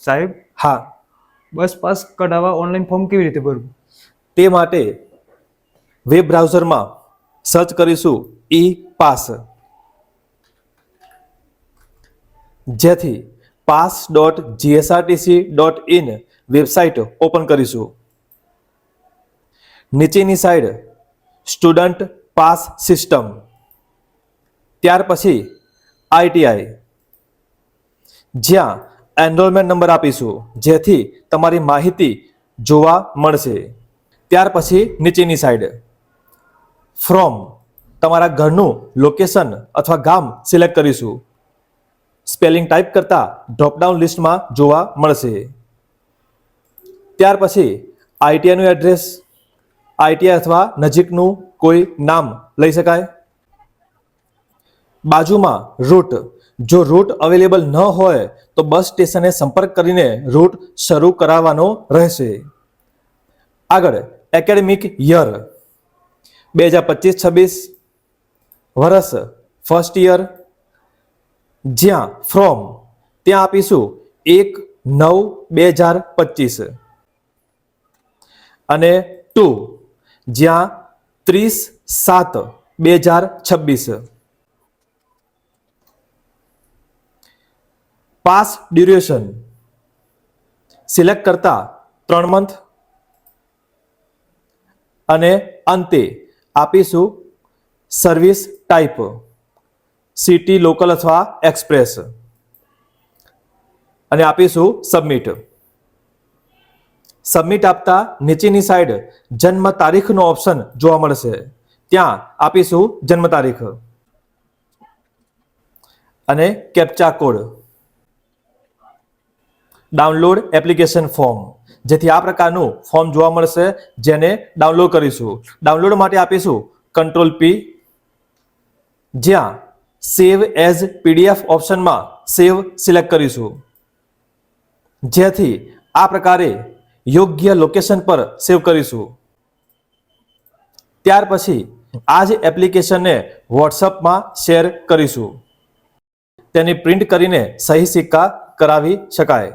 સાહેબ, હા, બસ pass કઢાવવા online form કેવી રીતે ભરવું? તે માટે વેબ બ્રાઉઝરમાં સર્ચ કરીશું ઈ પાસ, જેથી pass.gsrtc.in વેબસાઇટ ઓપન કરીશું. નીચેની સાઈડ સ્ટુડન્ટ પાસ સિસ્ટમ, ત્યાર પછી આઈટીઆઈ, જ્યાં એનરોલમેન્ટ નંબર આપીશું જેથી તમારી માહિતી જોવા મળશે. ત્યાર પછી નીચેની સાઈડ ફ્રોમ, તમારા ઘરનું લોકેશન અથવા ગામ સિલેક્ટ કરીશું. સ્પેલિંગ ટાઈપ કરતા ડ્રોપડાઉન લિસ્ટમાં જોવા મળશે. ત્યાર પછી આઈટીઆઈનું એડ્રેસ, આઈટીઆઈ અથવા નજીકનું કોઈ નામ લઈ શકાય. બાજુમાં રૂટ, જો રૂટ અવેલેબલ ન હોય તો બસ સ્ટેશને સંપર્ક કરીને રૂટ શરૂ કરાવવાનો રહેશે. આગળ એકેડેમિક યર 2025-26, વર્ષ ફર્સ્ટ યર, જ્યાં ફ્રોમ ત્યાં આપીશું 1/9/2025 અને ટુ જ્યાં 30/7/2026. પાસ ડ્યુરેશન સિલેક્ટ કરતા 3 મંથ અને અંતે આપીશું સર્વિસ ટાઈપ સિટી, લોકલ અથવા એક્સપ્રેસ અને આપીશું સબમિટ. સબમિટ આપતા નીચેની સાઈડ જન્મ તારીખનો ઓપ્શન જોવા મળશે, ત્યાં આપીશું જન્મ તારીખ અને captcha code. Download application form, જેથી આ પ્રકારનું ફોર્મ જોવા મળશે જેને ડાઉનલોડ કરીશું. ડાઉનલોડ માટે આપીશું Ctrl+P, જ્યાં સેવ એઝ પીડીએફ ઓપ્શનમાં સેવ સિલેક્ટ કરીશું, જેથી આ પ્રકારે યોગ્ય લોકેશન પર સેવ કરીશું. ત્યાર પછી આ જ એપ્લિકેશનને વોટ્સઅપમાં શેર કરીશું. તેની પ્રિન્ટ કરીને સહી સિક્કા કરાવી શકાય.